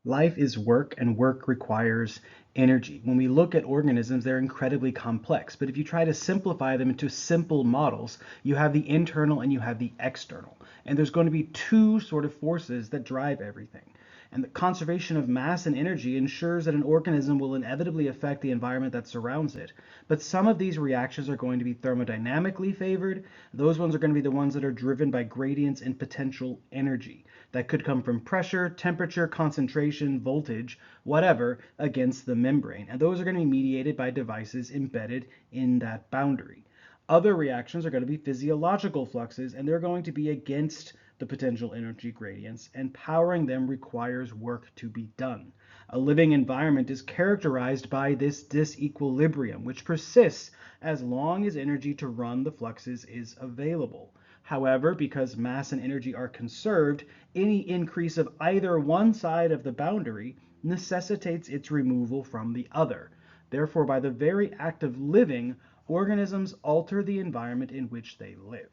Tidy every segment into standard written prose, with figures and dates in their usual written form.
Life is work, and work requires energy. When we look at organisms, they're incredibly complex, but if you try to simplify them into simple models, you have the internal and you have the external. And there's going to be two sort of forces that drive everything. And the conservation of mass and energy ensures that an organism will inevitably affect the environment that surrounds it. But some of these reactions are going to be thermodynamically favored. Those ones are going to be the ones that are driven by gradients in potential energy that could come from pressure, temperature, concentration, voltage, whatever, against the membrane. And those are going to be mediated by devices embedded in that boundary. Other reactions are going to be physiological fluxes, and they're going to be against the potential energy gradients, and powering them requires work to be done. A living environment is characterized by this disequilibrium, which persists as long as energy to run the fluxes is available. However, because mass and energy are conserved, any increase of either one side of the boundary necessitates its removal from the other. Therefore, by the very act of living, organisms alter the environment in which they live.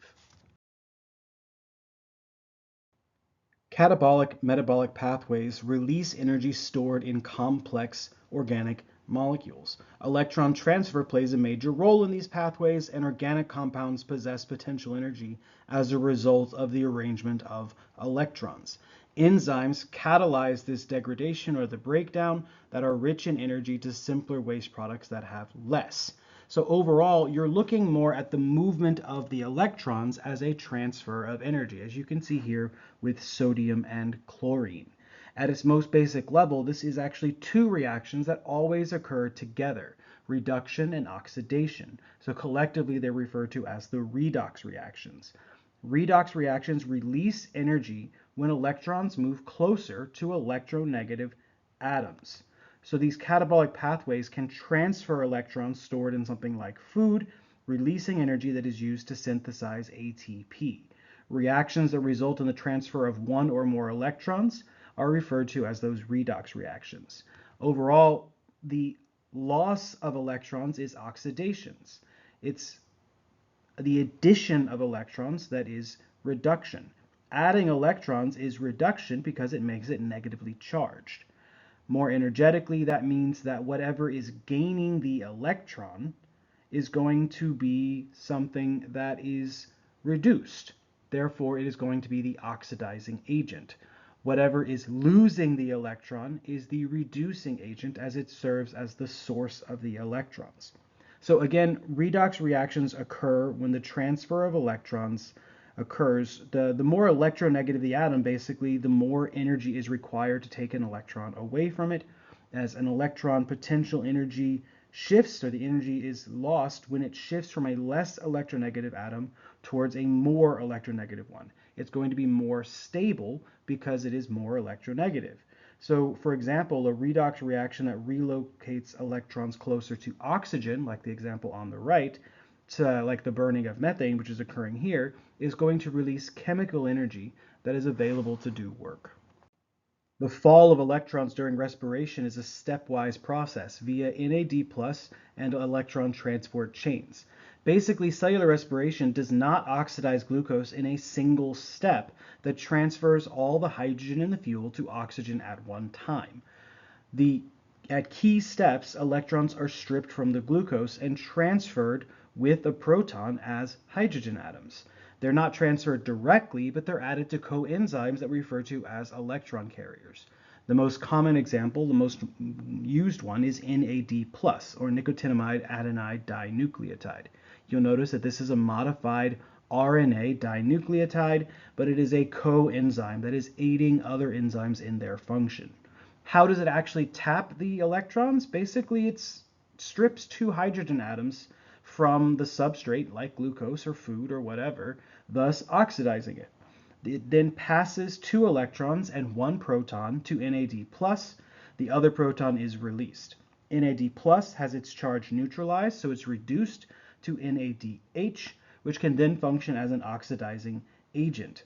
Catabolic metabolic pathways release energy stored in complex organic molecules. Electron transfer plays a major role in these pathways, and organic compounds possess potential energy as a result of the arrangement of electrons. Enzymes catalyze this degradation or the breakdown that are rich in energy to simpler waste products that have less. So overall, you're looking more at the movement of the electrons as a transfer of energy, as you can see here with sodium and chlorine. At its most basic level, this is actually two reactions that always occur together, reduction and oxidation. So collectively, they're referred to as the redox reactions. Redox reactions release energy when electrons move closer to electronegative atoms. So these catabolic pathways can transfer electrons stored in something like food, releasing energy that is used to synthesize ATP. Reactions that result in the transfer of one or more electrons are referred to as those redox reactions. Overall, the loss of electrons is oxidations. It's the addition of electrons that is reduction. Adding electrons is reduction because it makes it negatively charged. More energetically, that means that whatever is gaining the electron is going to be something that is reduced. Therefore, it is going to be the oxidizing agent. Whatever is losing the electron is the reducing agent, as it serves as the source of the electrons. So again, redox reactions occur when the transfer of electrons occurs. The more electronegative the atom, basically, the more energy is required to take an electron away from it. As an electron potential energy shifts, or the energy is lost when it shifts from a less electronegative atom towards a more electronegative one. It's going to be more stable because it is more electronegative. So, for example, a redox reaction that relocates electrons closer to oxygen, like the example on the right, to like the burning of methane, which is occurring here, is going to release chemical energy that is available to do work. The fall of electrons during respiration is a stepwise process via NAD+ and electron transport chains. Basically, cellular respiration does not oxidize glucose in a single step that transfers all the hydrogen in the fuel to oxygen at one time. At key steps, electrons are stripped from the glucose and transferred with a proton as hydrogen atoms. They're not transferred directly, but they're added to coenzymes that we refer to as electron carriers. The most common example, the most used one, is NAD+, or nicotinamide adenine dinucleotide. You'll notice that this is a modified RNA dinucleotide, but it is a coenzyme that is aiding other enzymes in their function. How does it actually tap the electrons? Basically, it strips two hydrogen atoms from the substrate, like glucose or food or whatever, thus oxidizing it. It then passes two electrons and one proton to NAD+. The other proton is released. NAD+ has its charge neutralized, so it's reduced to NADH, which can then function as an oxidizing agent.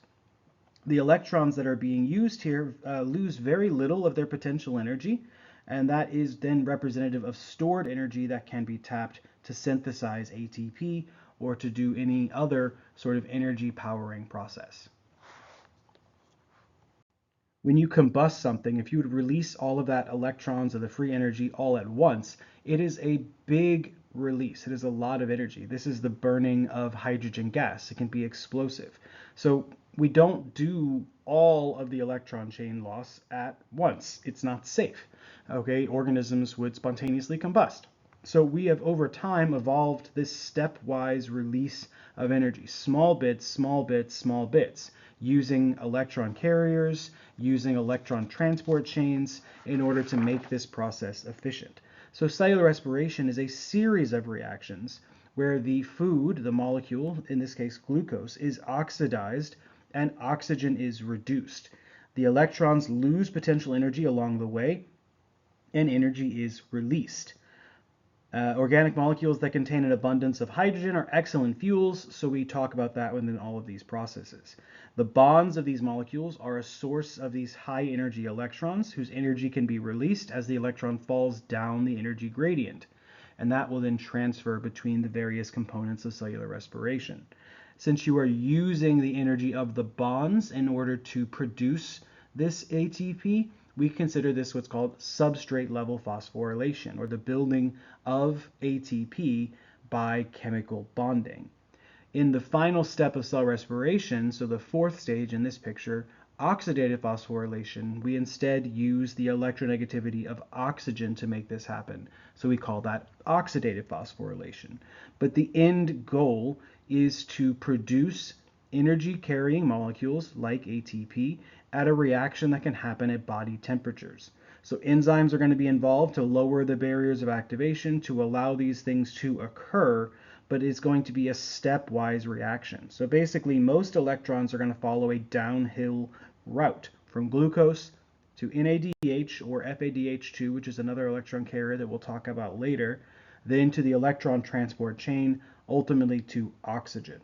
The electrons that are being used here lose very little of their potential energy, and that is then representative of stored energy that can be tapped to synthesize ATP or to do any other sort of energy powering process. When you combust something, if you would release all of that electrons of the free energy all at once, it is a big release. It is a lot of energy. This is the burning of hydrogen gas. It can be explosive. So we don't do all of the electron chain loss at once. It's not safe. Okay, organisms would spontaneously combust. So we have over time evolved this stepwise release of energy, small bits, small bits, small bits, using electron carriers, using electron transport chains in order to make this process efficient. So cellular respiration is a series of reactions where the food, the molecule, in this case glucose, is oxidized and oxygen is reduced. The electrons lose potential energy along the way and energy is released. Organic molecules that contain an abundance of hydrogen are excellent fuels, so we talk about that within all of these processes. The bonds of these molecules are a source of these high energy electrons whose energy can be released as the electron falls down the energy gradient, and that will then transfer between the various components of cellular respiration. Since you are using the energy of the bonds in order to produce this ATP, we consider this what's called substrate level phosphorylation, or the building of ATP by chemical bonding. In the final step of cell respiration, so the fourth stage in this picture, oxidative phosphorylation, we instead use the electronegativity of oxygen to make this happen. So we call that oxidative phosphorylation. But the end goal is to produce energy-carrying molecules like ATP at a reaction that can happen at body temperatures. So enzymes are going to be involved to lower the barriers of activation to allow these things to occur, but it's going to be a stepwise reaction. So basically, most electrons are going to follow a downhill route from glucose to NADH or FADH2, which is another electron carrier that we'll talk about later, then to the electron transport chain, ultimately to oxygen.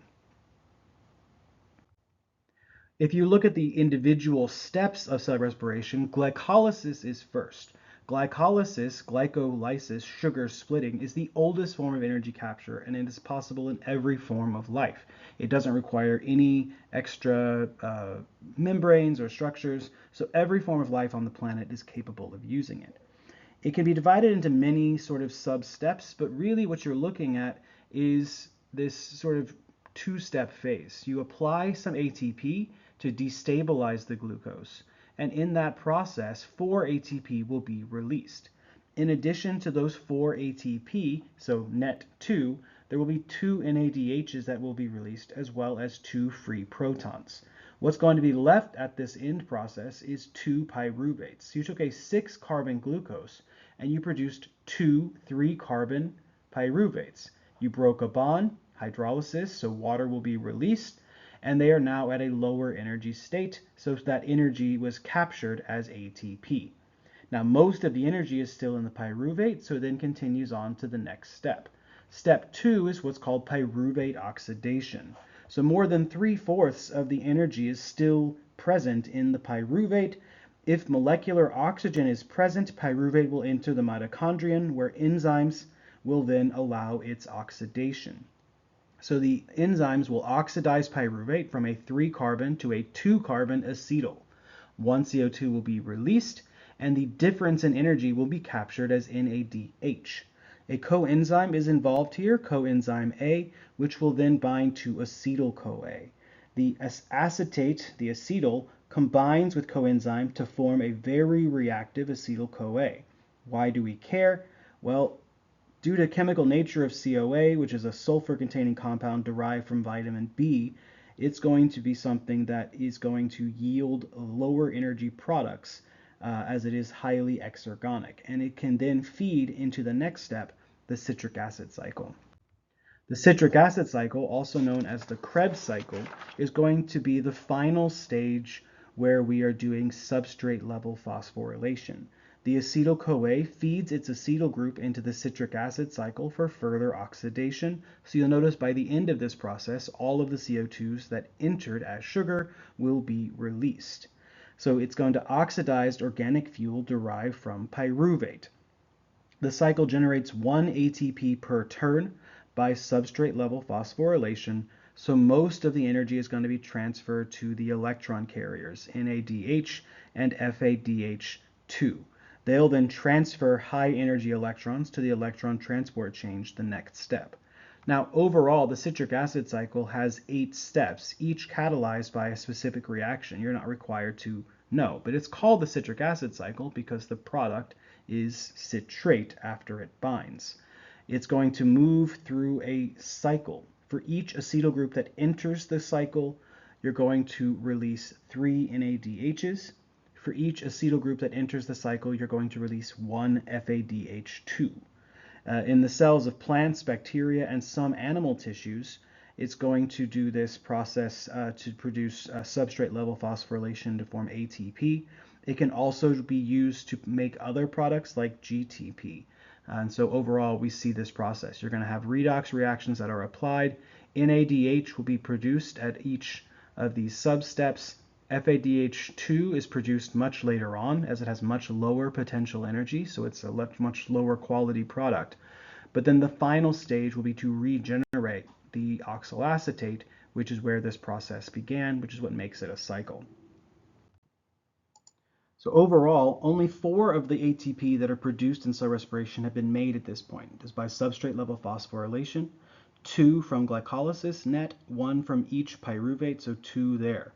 If you look at the individual steps of cell respiration, glycolysis is first. Glycolysis, sugar splitting, is the oldest form of energy capture, and it is possible in every form of life. It doesn't require any extra membranes or structures, so every form of life on the planet is capable of using it. It can be divided into many sort of sub-steps, but really what you're looking at is this sort of two-step phase. You apply some ATP to destabilize the glucose, and in that process, 4 ATP will be released. In addition to those 4 ATP, so net 2, there will be 2 NADHs that will be released, as well as 2 free protons. What's going to be left at this end process is 2 pyruvates. You took a 6-carbon glucose and you produced 2 3-carbon pyruvates. You broke a bond, hydrolysis, so water will be released, and they are now at a lower energy state, so that energy was captured as ATP. Now, most of the energy is still in the pyruvate, so it then continues on to the next step. Step 2 is what's called pyruvate oxidation. So more than 3/4 of the energy is still present in the pyruvate. If molecular oxygen is present, pyruvate will enter the mitochondrion, where enzymes will then allow its oxidation. So the enzymes will oxidize pyruvate from a 3-carbon to a 2-carbon acetyl. 1 CO2 will be released, and the difference in energy will be captured as NADH. A coenzyme is involved here, coenzyme A, which will then bind to acetyl-CoA. The acetate, the acetyl, combines with coenzyme to form a very reactive acetyl-CoA. Why do we care? Well, due to chemical nature of CoA, which is a sulfur-containing compound derived from vitamin B, it's going to be something that is going to yield lower energy products as it is highly exergonic. And it can then feed into the next step, the citric acid cycle. The citric acid cycle, also known as the Krebs cycle, is going to be the final stage where we are doing substrate level phosphorylation. The acetyl-CoA feeds its acetyl group into the citric acid cycle for further oxidation. So you'll notice by the end of this process, all of the CO2s that entered as sugar will be released. So it's going to oxidize organic fuel derived from pyruvate. The cycle generates 1 ATP per turn by substrate level phosphorylation, So most of the energy is going to be transferred to the electron carriers, NADH and FADH2. They'll then transfer high energy electrons to the electron transport chain, the next step. Now, overall, the citric acid cycle has 8 steps, each catalyzed by a specific reaction. You're not required to know, but it's called the citric acid cycle because the product is citrate after it binds. It's going to move through a cycle. For each acetyl group that enters the cycle, you're going to release 3 NADHs. For each acetyl group that enters the cycle, you're going to release 1 FADH2. In the cells of plants, bacteria, and some animal tissues, it's going to do this process to produce substrate level phosphorylation to form ATP. It can also be used to make other products like GTP. And so overall, we see this process. You're going to have redox reactions that are applied. NADH will be produced at each of these substeps. FADH2 is produced much later on as it has much lower potential energy, so it's a much lower quality product. But then the final stage will be to regenerate the oxaloacetate, which is where this process began, which is what makes it a cycle. So overall, only 4 of the ATP that are produced in cell respiration have been made at this point. It is by substrate level phosphorylation, 2 from glycolysis net, 1 from each pyruvate, so 2 there.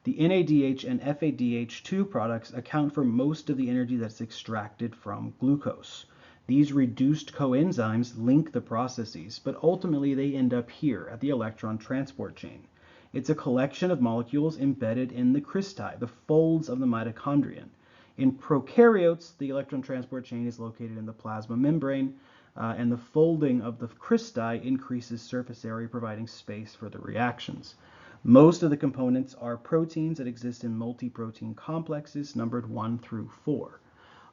The NADH and FADH2 products account for most of the energy that's extracted from glucose. These reduced coenzymes link the processes, but ultimately they end up here at the electron transport chain. It's a collection of molecules embedded in the cristae, the folds of the mitochondrion. In prokaryotes, the electron transport chain is located in the plasma membrane, and the folding of the cristae increases surface area, providing space for the reactions. Most of the components are proteins that exist in multi-protein complexes numbered 1 through 4.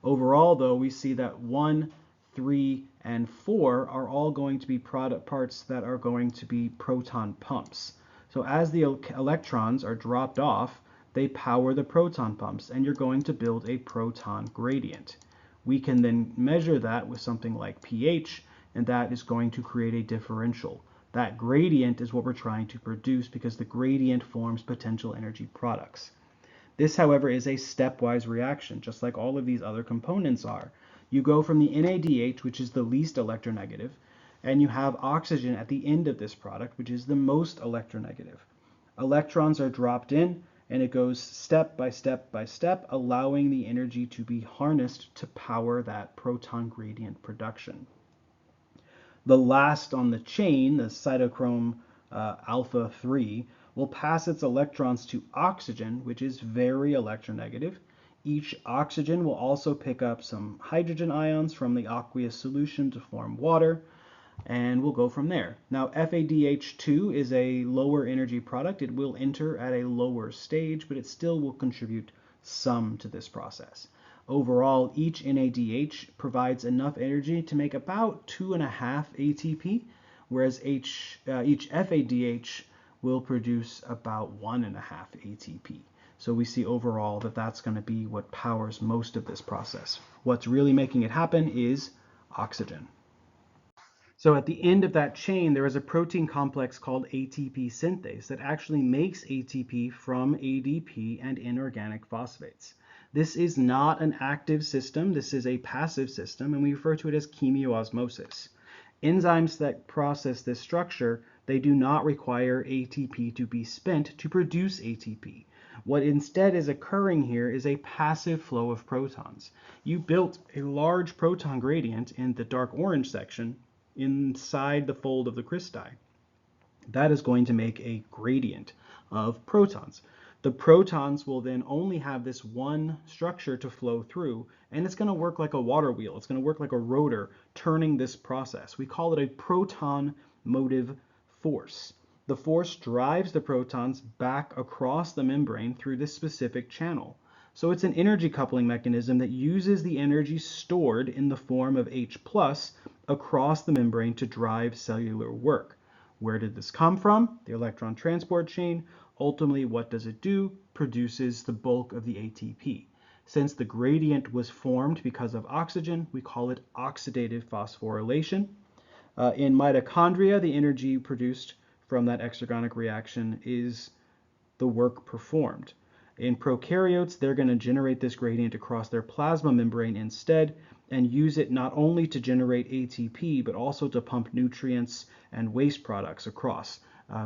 Overall, though, we see that 1, 3, and 4 are all going to be parts that are going to be proton pumps. So as the electrons are dropped off, they power the proton pumps, and you're going to build a proton gradient. We can then measure that with something like pH, and that is going to create a differential. That gradient is what we're trying to produce because the gradient forms potential energy products. This, however, is a stepwise reaction, just like all of these other components are. You go from the NADH, which is the least electronegative, and you have oxygen at the end of this product, which is the most electronegative. Electrons are dropped in, and it goes step by step by step, allowing the energy to be harnessed to power that proton gradient production. The last on the chain, the cytochrome alpha 3, will pass its electrons to oxygen, which is very electronegative. Each oxygen will also pick up some hydrogen ions from the aqueous solution to form water, and we'll go from there. Now, FADH2 is a lower energy product. It will enter at a lower stage, but it still will contribute some to this process. Overall, each NADH provides enough energy to make about 2.5 ATP, whereas each FADH will produce about 1.5 ATP. So we see overall that that's going to be what powers most of this process. What's really making it happen is oxygen. So at the end of that chain, there is a protein complex called ATP synthase that actually makes ATP from ADP and inorganic phosphates. This is not an active system. This is a passive system, and we refer to it as chemiosmosis. Enzymes that process this structure, they do not require ATP to be spent to produce ATP. What instead is occurring here is a passive flow of protons. You built a large proton gradient in the dark orange section inside the fold of the cristae. That is going to make a gradient of protons. The protons will then only have this one structure to flow through, and it's going to work like a water wheel. It's going to work like a rotor turning this process. We call it a proton motive force. The force drives the protons back across the membrane through this specific channel. So it's an energy coupling mechanism that uses the energy stored in the form of H+ across the membrane to drive cellular work. Where did this come from? The electron transport chain. Ultimately, what does it do? Produces the bulk of the ATP. Since the gradient was formed because of oxygen, we call it oxidative phosphorylation. In mitochondria, the energy produced from that exergonic reaction is the work performed. In prokaryotes, they're going to generate this gradient across their plasma membrane instead and use it not only to generate ATP, but also to pump nutrients and waste products across.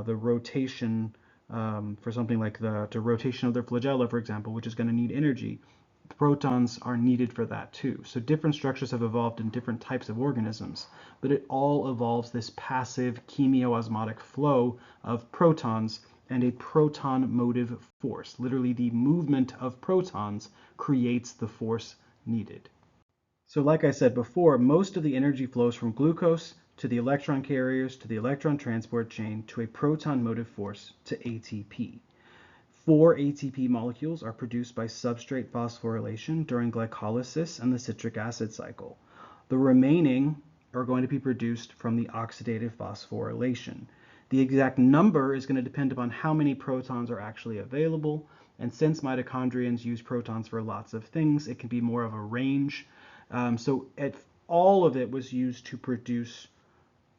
The rotation for something like the rotation of their flagella, for example, which is going to need energy, protons are needed for that too. So different structures have evolved in different types of organisms, but it all involves this passive chemiosmotic flow of protons and a proton motive force. Literally, the movement of protons creates the force needed. So like I said before, most of the energy flows from glucose to the electron carriers to the electron transport chain to a proton motive force to ATP. 4 ATP molecules are produced by substrate phosphorylation during glycolysis and the citric acid cycle. The remaining are going to be produced from the oxidative phosphorylation. The exact number is going to depend upon how many protons are actually available, and since mitochondrions use protons for lots of things, it can be more of a range. So all of it was used to produce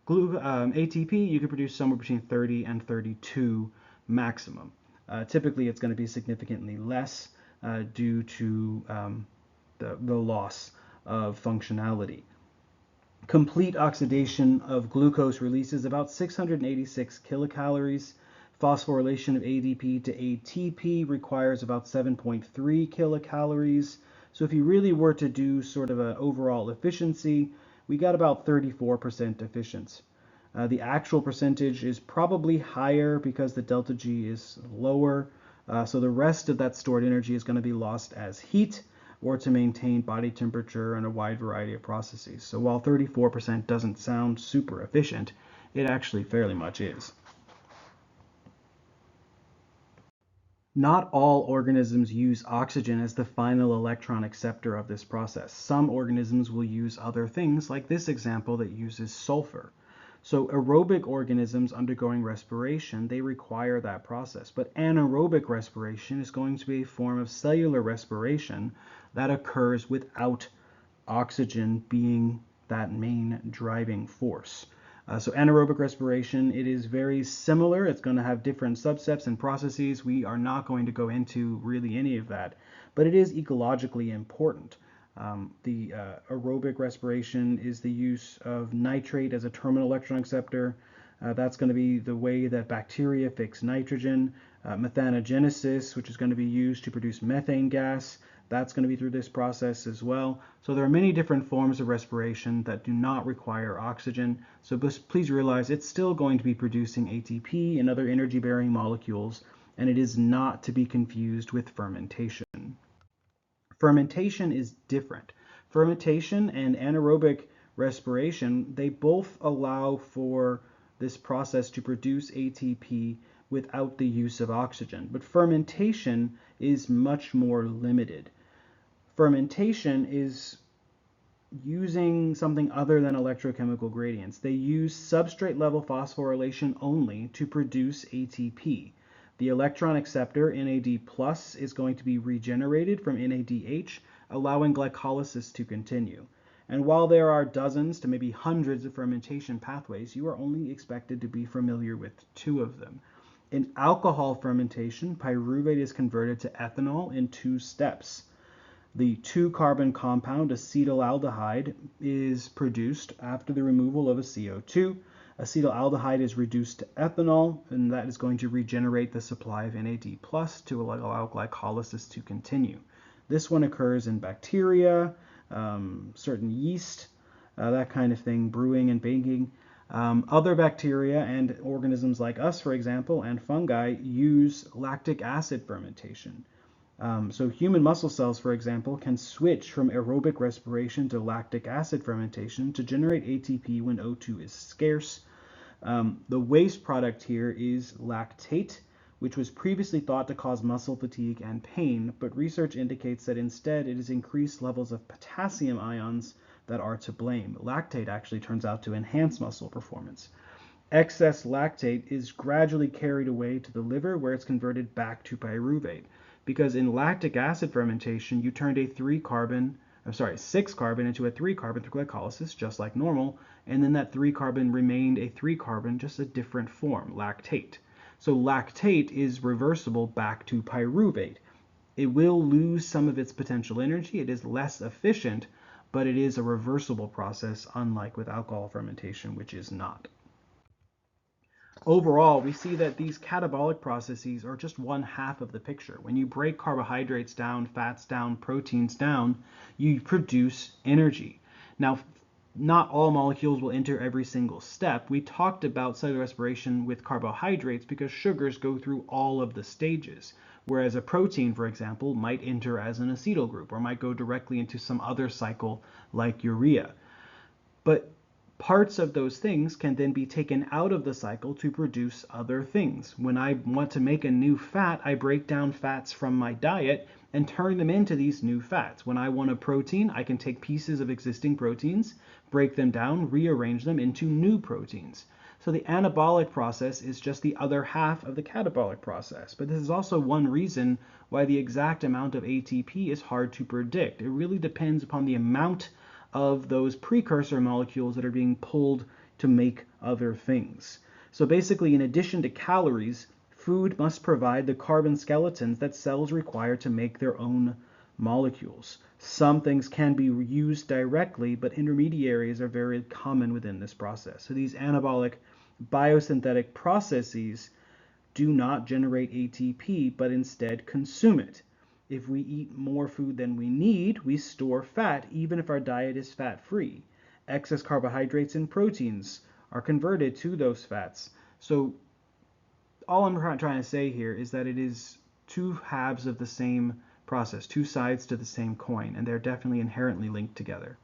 ATP. You could produce somewhere between 30 and 32 maximum. Typically, it's going to be significantly less due to the loss of functionality. Complete oxidation of glucose releases about 686 kilocalories. Phosphorylation of ADP to ATP requires about 7.3 kilocalories. So if you really were to do sort of an overall efficiency, we got about 34% efficient. The actual percentage is probably higher because the delta G is lower. So the rest of that stored energy is going to be lost as heat or to maintain body temperature and a wide variety of processes. So while 34% doesn't sound super efficient, it actually fairly much is. Not all organisms use oxygen as the final electron acceptor of this process. Some organisms will use other things, like this example that uses sulfur. So aerobic organisms undergoing respiration, they require that process. But anaerobic respiration is going to be a form of cellular respiration that occurs without oxygen being that main driving force. So anaerobic respiration, it is very similar. It's going to have different substeps and processes. We are not going to go into really any of that, but it is ecologically important. The aerobic respiration is the use of nitrate as a terminal electron acceptor. That's going to be the way that bacteria fix nitrogen. Methanogenesis, which is going to be used to produce methane gas, that's going to be through this process as well. So there are many different forms of respiration that do not require oxygen. So please realize it's still going to be producing ATP and other energy-bearing molecules, and it is not to be confused with fermentation. Fermentation is different. Fermentation and anaerobic respiration, they both allow for this process to produce ATP without the use of oxygen. But fermentation is much more limited. Fermentation is using something other than electrochemical gradients. They use substrate level phosphorylation only to produce ATP. The electron acceptor, NAD+, is going to be regenerated from NADH, allowing glycolysis to continue. And while there are dozens to maybe hundreds of fermentation pathways, you are only expected to be familiar with 2 of them. In alcohol fermentation, pyruvate is converted to ethanol in 2 steps. The 2-carbon compound acetaldehyde is produced after the removal of a CO2. Acetaldehyde is reduced to ethanol, and that is going to regenerate the supply of NAD+ to allow glycolysis to continue. This one occurs in bacteria, certain yeast, that kind of thing, brewing and baking. Other bacteria and organisms like us, for example, and fungi use lactic acid fermentation. So human muscle cells, for example, can switch from aerobic respiration to lactic acid fermentation to generate ATP when O2 is scarce. The waste product here is lactate, which was previously thought to cause muscle fatigue and pain, but research indicates that instead it is increased levels of potassium ions that are to blame. Lactate actually turns out to enhance muscle performance. Excess lactate is gradually carried away to the liver, where it's converted back to pyruvate. Because in lactic acid fermentation, you turned a 3-carbon 6 carbon into a 3 carbon through glycolysis, just like normal, and then that 3 carbon remained a 3 carbon, just a different form, lactate. So lactate is reversible back to pyruvate. It will lose some of its potential energy. It is less efficient, but it is a reversible process, unlike with alcohol fermentation, which is not. Overall, we see that these catabolic processes are just one half of the picture. When you break carbohydrates down, fats down, proteins down, you produce energy. Now, not all molecules will enter every single step. We talked about cellular respiration with carbohydrates because sugars go through all of the stages, whereas a protein, for example, might enter as an acetyl group or might go directly into some other cycle like urea. But parts of those things can then be taken out of the cycle to produce other things. When I want to make a new fat, I break down fats from my diet and turn them into these new fats. When I want a protein, I can take pieces of existing proteins, break them down, rearrange them into new proteins. So the anabolic process is just the other half of the catabolic process. But this is also one reason why the exact amount of ATP is hard to predict. It really depends upon the amount of those precursor molecules that are being pulled to make other things. So basically, in addition to calories, food must provide the carbon skeletons that cells require to make their own molecules. Some things can be used directly, but intermediaries are very common within this process. So these anabolic biosynthetic processes do not generate ATP, but instead consume it. If we eat more food than we need, we store fat, even if our diet is fat-free. Excess carbohydrates and proteins are converted to those fats. So all I'm trying to say here is that it is two halves of the same process, two sides to the same coin, and they're definitely inherently linked together.